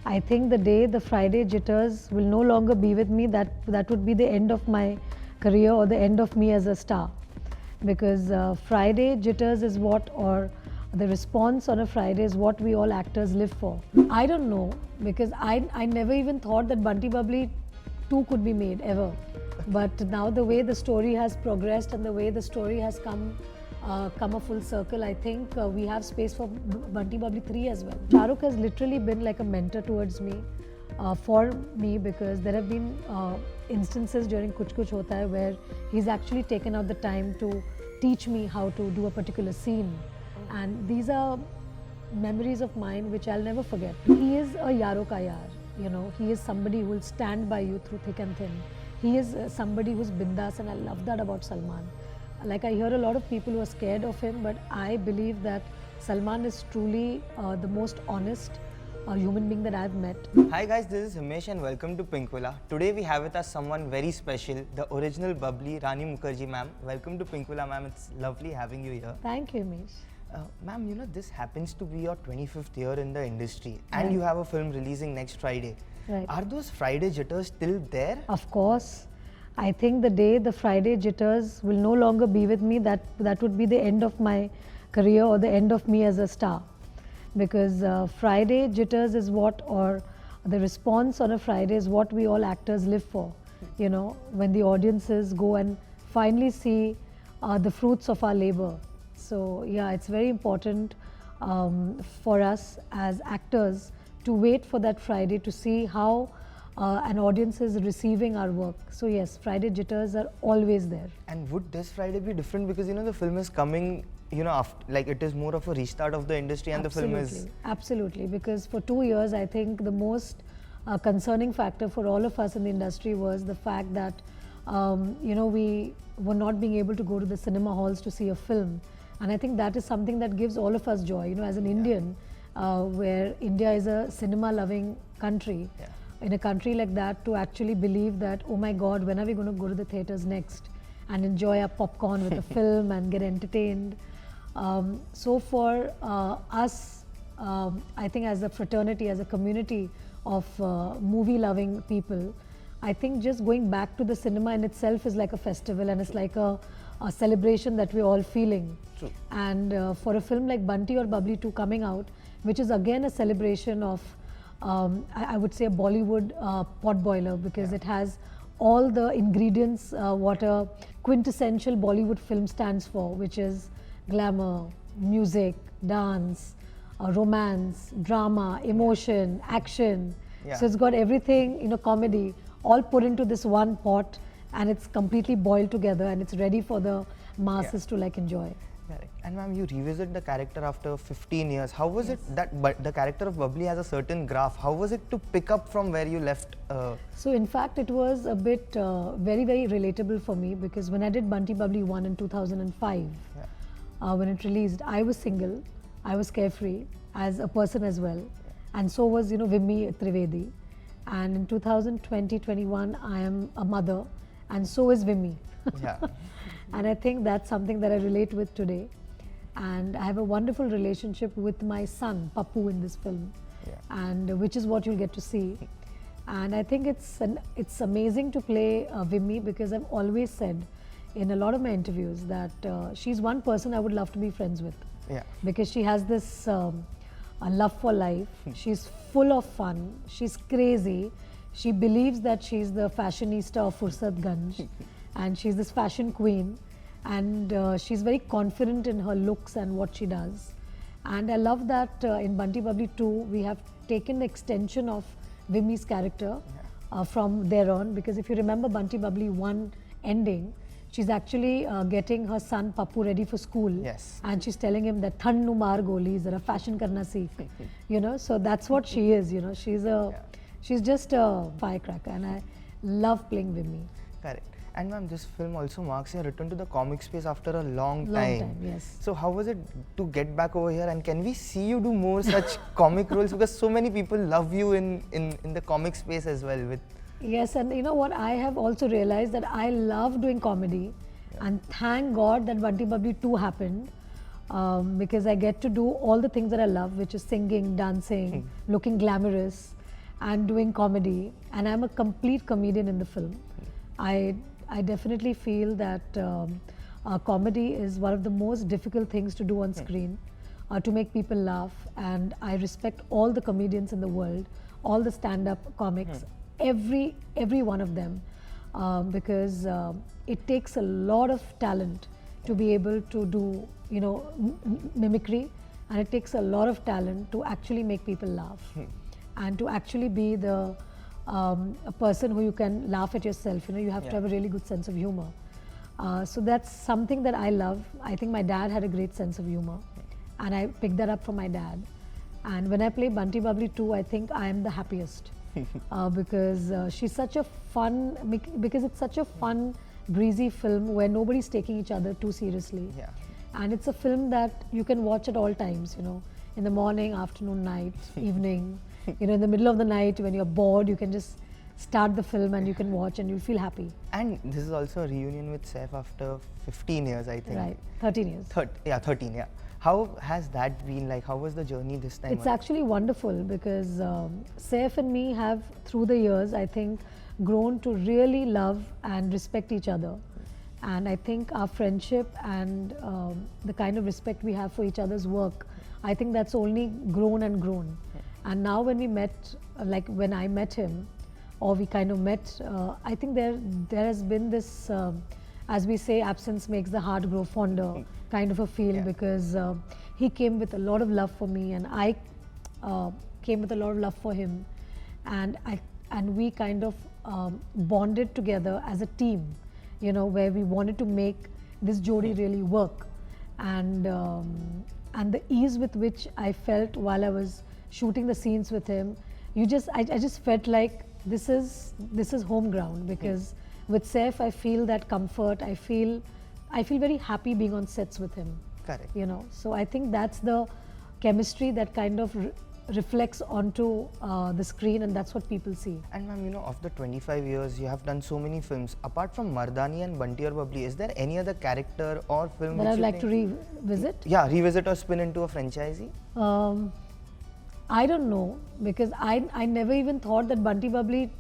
I think the day the Friday jitters will no longer be with me, that would be the end of my career or the end of me as a star. Because Friday jitters is what, or the response on a Friday is what we all actors live for. I don't know, because I never even thought that Bunty Bubbly 2 could be made ever. But now the way the story has progressed and the way the story has come a full circle, I think we have space for Bunty Bubbly 3 as well. Shah Rukh has literally been like a mentor towards me, for me, because there have been instances during Kuch Kuch Hota Hai where he's actually taken out the time to teach me how to do a particular scene. And these are memories of mine which I'll never forget. He is a yaro ka yaar, you know, he is somebody who will stand by you through thick and thin. He is somebody who's bindas, and I love that about Salman. Like, I hear a lot of people who are scared of him, but I believe that Salman is truly the most honest human being that I've met. Hi guys, this is Himesh and welcome to Pinkvilla. Today we have with us someone very special, the original bubbly Rani Mukherjee ma'am. Welcome to Pinkvilla ma'am, it's lovely having you here. Thank you, Himesh. Ma'am, you know, this happens to be your 25th year in the industry and you have a film releasing next Friday. Right. Are those Friday jitters still there? Of course. I think the day the Friday jitters will no longer be with me, that would be the end of my career or the end of me as a star. Because Friday jitters is what, or the response on a Friday is what we all actors live for. You know, when the audiences go and finally see the fruits of our labor. So yeah, it's very important for us as actors to wait for that Friday to see how an audience is receiving our work. So yes, Friday jitters are always there. And would this Friday be different, because you know the film is coming, you know, after, like it is more of a restart of the industry and Absolutely. the film is... Absolutely, because for 2 years I think the most concerning factor for all of us in the industry was the fact that you know, we were not being able to go to the cinema halls to see a film. And I think that is something that gives all of us joy, you know, as an Indian, where India is a cinema loving country. In a country like that, to actually believe that, oh my God, when are we going to go to the theatres next and enjoy our popcorn with a film and get entertained. So for us, I think as a fraternity, as a community of movie-loving people, I think just going back to the cinema in itself is like a festival, and it's like a celebration that we're all feeling. True. And for a film like Bunty or Bubbly 2 coming out, which is again a celebration of, I would say, a Bollywood potboiler, because it has all the ingredients what a quintessential Bollywood film stands for, which is glamour, music, dance, romance, drama, emotion, action. So it's got everything, you know, comedy, all put into this one pot, and it's completely boiled together and it's ready for the masses to like enjoy. Correct. And ma'am, you revisit the character after 15 years. How was it that the character of Bubbly has a certain graph? How was it to pick up from where you left? So in fact, it was a bit very, very relatable for me, because when I did Bunty Bubbly 1 in 2005, when it released, I was single, I was carefree as a person as well. And so was, you know, Vimmi Trivedi. And in 2020-21, I am a mother, and so is Vimmi. And I think that's something that I relate with today. And I have a wonderful relationship with my son, Pappu, in this film, and which is what you'll get to see. And I think it's amazing to play Vimmi, because I've always said in a lot of my interviews that she's one person I would love to be friends with. Because she has this a love for life. She's full of fun. She's crazy. She believes that she's the fashionista of Fursatganj, and she's this fashion queen. And she's very confident in her looks and what she does. And I love that in Bunty Bubbly 2, we have taken the extension of Vimmi's character from there on. Because if you remember Bunty Bubbly 1 ending, she's actually getting her son Pappu ready for school. And she's telling him that Thand nu maar goli, zara fashion karna seekh. You know, so that's what she is, you know. She's just a firecracker, and I love playing Vimmi. Correct. And ma'am, this film also marks your return to the comic space after a long time. Yes. So how was it to get back over here, and can we see you do more such comic roles, because so many people love you in the comic space as well with... Yes, and you know what, I have also realized that I love doing comedy, and thank God that Bunty Bubbly 2 happened, because I get to do all the things that I love, which is singing, dancing, looking glamorous. and doing comedy, and I'm a complete comedian in the film. I definitely feel that comedy is one of the most difficult things to do on screen, to make people laugh, and I respect all the comedians in the world, all the stand-up comics, every one of them, because it takes a lot of talent to be able to do, you know, mimicry, and it takes a lot of talent to actually make people laugh, and to actually be the a person who you can laugh at yourself. You know, you have to have a really good sense of humor. So that's something that I love. I think my dad had a great sense of humor, and I picked that up from my dad. And when I play Bunty Bubbly 2, I think I am the happiest because she's such a fun, because it's such a fun, breezy film where nobody's taking each other too seriously. Yeah. And it's a film that you can watch at all times, you know, in the morning, afternoon, night, evening, you know, in the middle of the night when you're bored, you can just start the film and you can watch and you'll feel happy. And this is also a reunion with Saif after 15 years, I think. Right, 13 years. 13, yeah. How has that been like? How was the journey this time? It's actually wonderful because Saif and me have, through the years, I think, grown to really love and respect each other. And I think our friendship and the kind of respect we have for each other's work, I think that's only grown and grown. And now when we met, like when I met him, or we kind of met, I think there has been this, as we say, absence makes the heart grow fonder kind of a feel, because he came with a lot of love for me, and I came with a lot of love for him, and we kind of bonded together as a team, you know, where we wanted to make this Jodi really work, and the ease with which I felt while I was shooting the scenes with him, I just felt like this is home ground, because with Saif I feel that comfort. I feel very happy being on sets with him. Correct. You know, so I think that's the chemistry that kind of reflects onto the screen, and that's what people see. And ma'am, you know, of the 25 years, you have done so many films. Apart from Mardani and Bunty or Bubbly, is there any other character or film That which I'd you like to think- revisit. Yeah, revisit or spin into a franchisee? I don't know, because I never even thought that Bunty Bubbly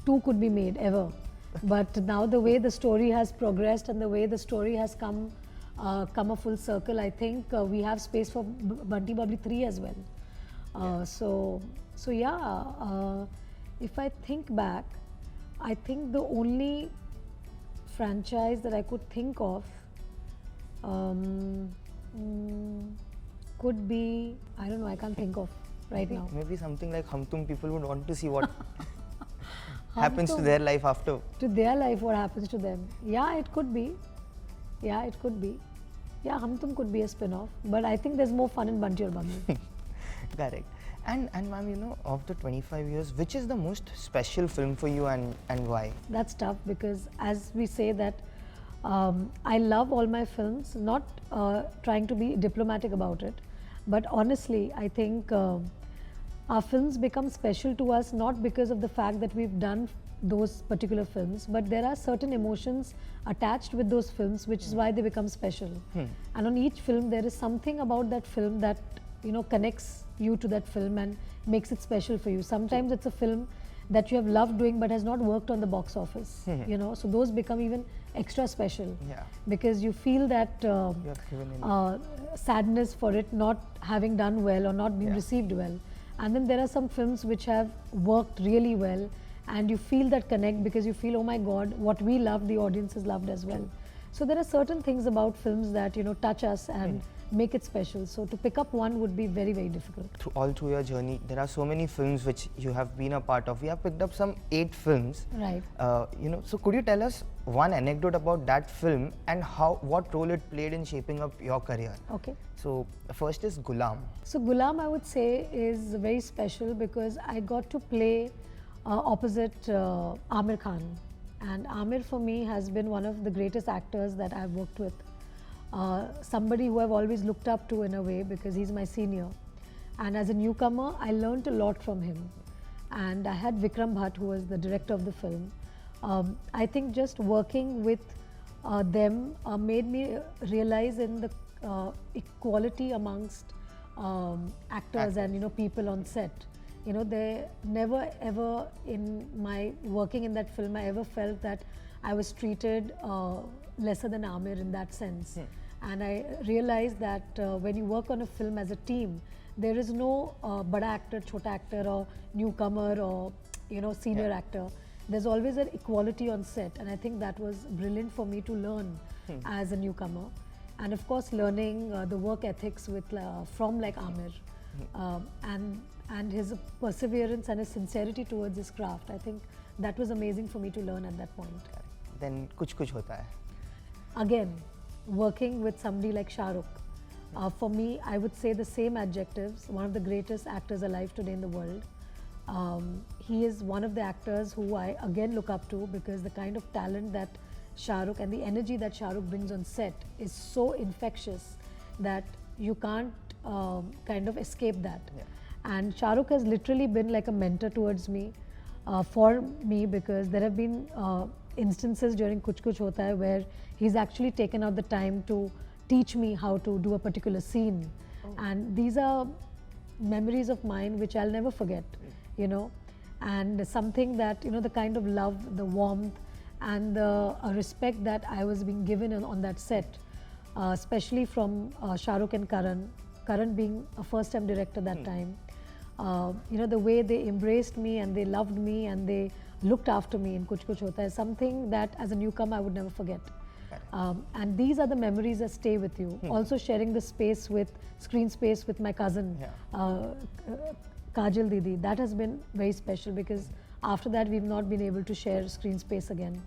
2 could be made ever. But now the way the story has progressed and the way the story has come a full circle, I think we have space for Bunty Bubbly 3 as well. So yeah, if I think back, I think the only franchise that I could think of could be, I don't know, I can't think of right now. Maybe something like Hum Tum, people would want to see what happens to Tum. their life after. To their life, what happens to them. Yeah, it could be. Yeah, it could be. Yeah, Hum Tum could be a spin-off, but I think there's more fun in Bunty or Bubbly. Correct. And ma'am, you know, of the 25 years, which is the most special film for you, and why? That's tough, because as we say that I love all my films, not trying to be diplomatic about it, but honestly, I think our films become special to us not because of the fact that we've done those particular films, but there are certain emotions attached with those films, which is why they become special. And on each film, there is something about that film that, you know, connects you to that film and makes it special for you. Sometimes it's a film that you have loved doing but has not worked on the box office, you know, so those become even extra special, because you feel that You have given in. sadness for it not having done well or not being received well. And then there are some films which have worked really well, and you feel that connect because you feel, oh my God, what we loved, the audience has loved as well. So there are certain things about films that, you know, touch us and make it special. So to pick up one would be very, very difficult. Through your journey, there are so many films which you have been a part of. We have picked up some 8 films. Right. You know, so could you tell us one anecdote about that film and what role it played in shaping up your career? Okay. So first is Gulam. So Gulam, I would say, is very special because I got to play opposite Amir Khan. And Amir for me has been one of the greatest actors that I've worked with. Somebody who I've always looked up to in a way because he's my senior. And as a newcomer, I learned a lot from him. And I had Vikram Bhatt, who was the director of the film. I think just working with them made me realize in the equality amongst actors and, you know, people on set. You know, they never ever in my working in that film, I ever felt that I was treated lesser than Amir in that sense. And I realized that when you work on a film as a team, there is no bada actor, chota actor, or newcomer, or you know, senior actor. There's always an equality on set, and I think that was brilliant for me to learn as a newcomer. And of course, learning the work ethics with from like Amir, and his perseverance and his sincerity towards his craft. I think that was amazing for me to learn at that point. Then kuch kuch hota hai. Again, working with somebody like Shah Rukh, for me, I would say the same adjectives. One of the greatest actors alive today in the world. He is one of the actors who I again look up to, because the kind of talent that Shah Rukh and the energy that Shah Rukh brings on set is so infectious that you can't kind of escape that. And Shah Rukh has literally been like a mentor towards me, for me, because there have been instances during Kuch Kuch Hota Hai where he's actually taken out the time to teach me how to do a particular scene. And these are memories of mine which I'll never forget, you know, and something that, you know, the kind of love, the warmth, and the respect that I was being given on that set, especially from Shah Rukh and Karan being a first-time director that time. You know, the way they embraced me and they loved me and they looked after me in Kuch Kuch Hota Hai is something that as a newcomer I would never forget. And these are the memories that stay with you. Also sharing the space with, screen space with my cousin, Kajal Didi, that has been very special, because after that we've not been able to share screen space again.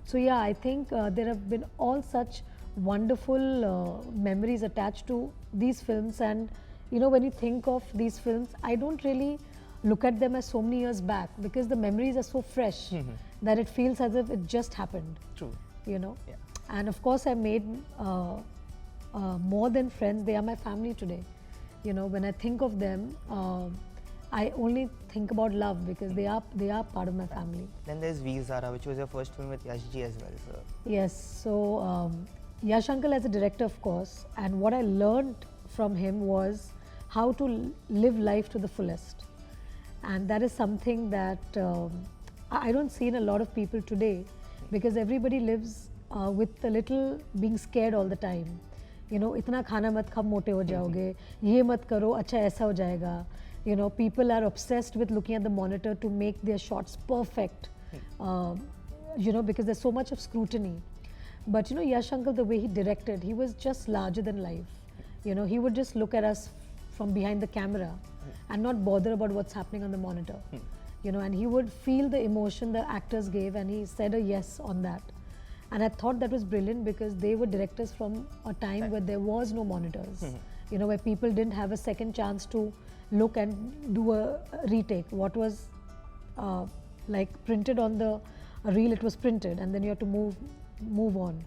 So yeah, I think there have been all such wonderful memories attached to these films. And you know, when you think of these films, I don't really look at them as so many years back, because the memories are so fresh that it feels as if it just happened. True. You know. And of course, I made more than friends. They are my family today. You know, when I think of them, I only think about love, because they are part of my family. Then there's Veer Zara, which was your first film with Yash ji as well. So. Yes. So Yash uncle as a director, of course, and what I learned from him was how to live life to the fullest. And that is something that I don't see in a lot of people today, because everybody lives with a little being scared all the time. You know, itna khana mat khab mote ho jaoge, ye mat karo, acha aisa ho jayega. You know, people are obsessed with looking at the monitor to make their shots perfect, you know, because there's so much of scrutiny. But you know, Yash uncle, the way he directed, he was just larger than life. You know, he would just look at us from behind the camera and not bother about what's happening on the monitor. You know, and he would feel the emotion the actors gave, and he said a yes on that. And I thought that was brilliant, because they were directors from a time where there was no monitors. You know, where people didn't have a second chance to look and do a retake. What was like printed on the reel, it was printed, and then you have to move on.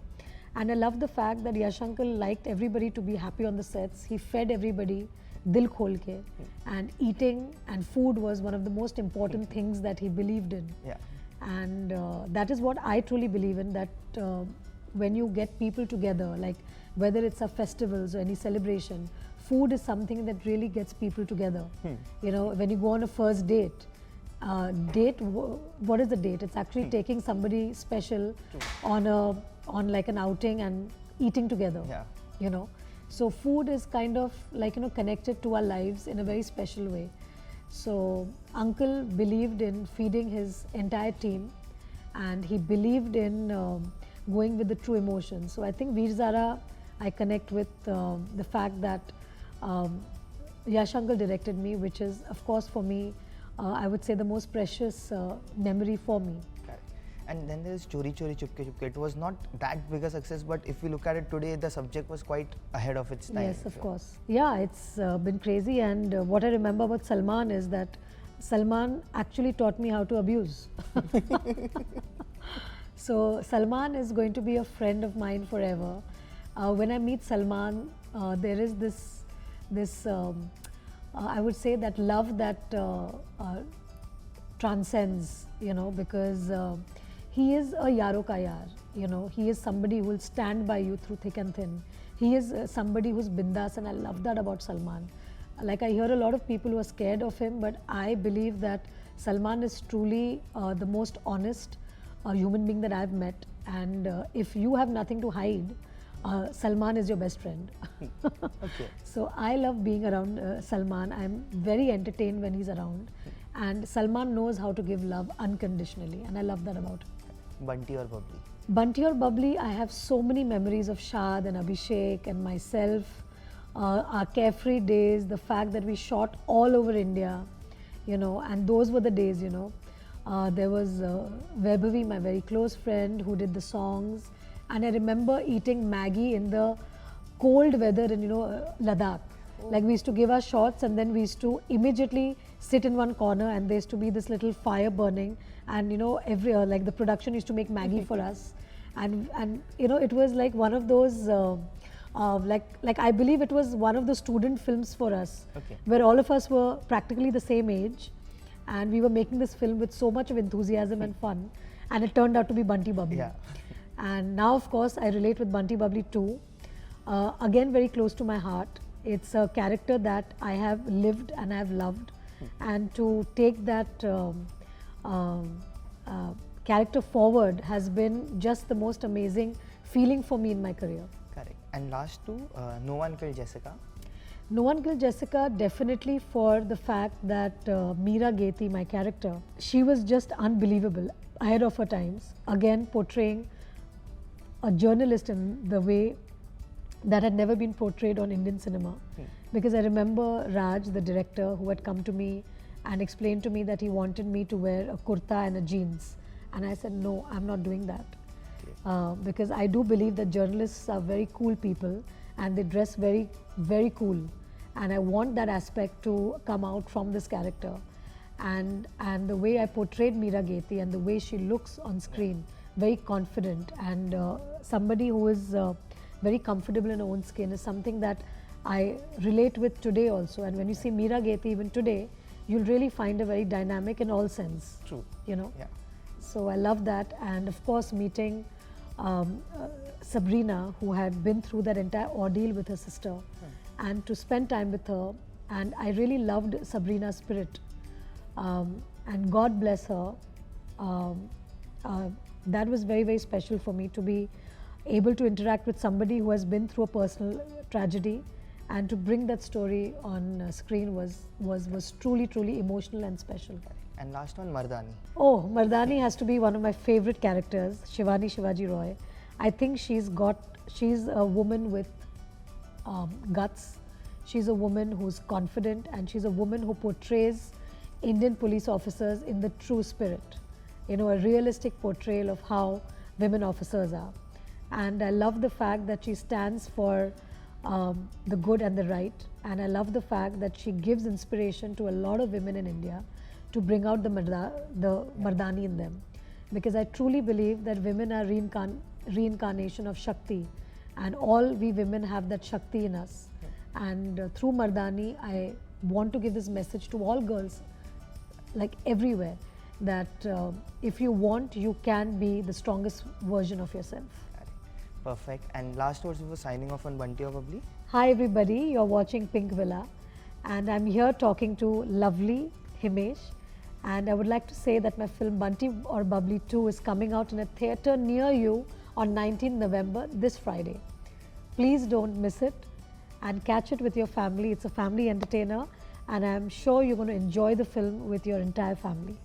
And I love the fact that Yash uncle liked everybody to be happy on the sets. He fed everybody dil khol ke, and eating and food was one of the most important things that he believed in. And that is what I truly believe in, that when you get people together, like whether it's a festivals or any celebration, food is something that really gets people together. You know, when you go on a first date, what is the date? It's actually taking somebody special on like an outing and eating together. You know, so food is kind of like, you know, connected to our lives in a very special way. So uncle believed in feeding his entire team, and he believed in going with the true emotions. So I think Veer Zara, I connect with the fact that Yash uncle directed me, which is of course for me, I would say the most precious memory for me. And then there's Chori Chori Chupke Chupke. It was not that big a success, but if you look at it today, the subject was quite ahead of its time. Yes, of course. Yeah, it's been crazy. And what I remember about Salman is that Salman actually taught me how to abuse. So Salman is going to be a friend of mine forever. When I meet Salman, there is this I would say that love that transcends, you know, because he is a yaro ka yaar, you know, he is somebody who will stand by you through thick and thin. He is somebody who's bindas, and I love that about Salman. Like I hear a lot of people who are scared of him, but I believe that Salman is truly the most honest human being that I've met. And if you have nothing to hide, Salman is your best friend. Okay. So I love being around Salman. I'm very entertained when he's around. And Salman knows how to give love unconditionally. And I love that about him. Bunty or Bubbly? Bunty or Bubbly, I have so many memories of Shad and Abhishek and myself. Our carefree days, the fact that we shot all over India, you know, and those were the days, you know. There was Vaibhavi, my very close friend, who did the songs. And I remember eating Maggie in the cold weather in, you know, Ladakh. Like we used to give our shots and then we used to immediately sit in one corner and there used to be this little fire burning and, you know, every like the production used to make Maggie for us. And you know, it was like one of those, like I believe it was one of the student films for us, Okay. where all of us were practically the same age and we were making this film with so much of enthusiasm and fun, and it turned out to be Bunty Bubbly. Yeah. And now, of course, I relate with Bunty Bubbly too. Again, very close to my heart. It's a character that I have lived and I have loved, and to take that character forward has been just the most amazing feeling for me in my career. Correct. And last two, No One Killed Jessica. No One Killed Jessica, definitely for the fact that Meera Gethi, my character, she was just unbelievable, ahead of her times. Again, portraying a journalist in the way that had never been portrayed on Indian cinema. Because I remember Raj, the director, who had come to me and explained to me that he wanted me to wear a kurta and a jeans. And I said, no, I'm not doing that. Because I do believe that journalists are very cool people and they dress very, very cool. And I want that aspect to come out from this character. And the way I portrayed Meera Gethi and the way she looks on screen, very confident and somebody who is very comfortable in her own skin, is something that I relate with today also. And when you see Meera Gethi even today, you'll really find her very dynamic in all sense. True. You know. Yeah. So I love that, and of course meeting Sabrina, who had been through that entire ordeal with her sister, and to spend time with her, and I really loved Sabrina's spirit, and God bless her. That was very, very special for me to be able to interact with somebody who has been through a personal tragedy, and to bring that story on screen was truly, truly emotional and special. And last one, Mardani. Oh, Mardani has to be one of my favorite characters, Shivani Shivaji Roy. I think she's a woman with guts. She's a woman who's confident, and she's a woman who portrays Indian police officers in the true spirit. You know, a realistic portrayal of how women officers are. And I love the fact that she stands for the good and the right. And I love the fact that she gives inspiration to a lot of women in India to bring out the Mardani in them. Because I truly believe that women are reincarnation of Shakti, and all we women have that Shakti in us. And through Mardani, I want to give this message to all girls, like everywhere, that if you want, you can be the strongest version of yourself. Perfect. And last words before signing off on Bunty or Bubbly? Hi everybody, you're watching Pink Villa, and I'm here talking to lovely Himesh. And I would like to say that my film Bunty or Bubbly 2 is coming out in a theatre near you on 19th November, this Friday. Please don't miss it and catch it with your family. It's a family entertainer, and I'm sure you're going to enjoy the film with your entire family.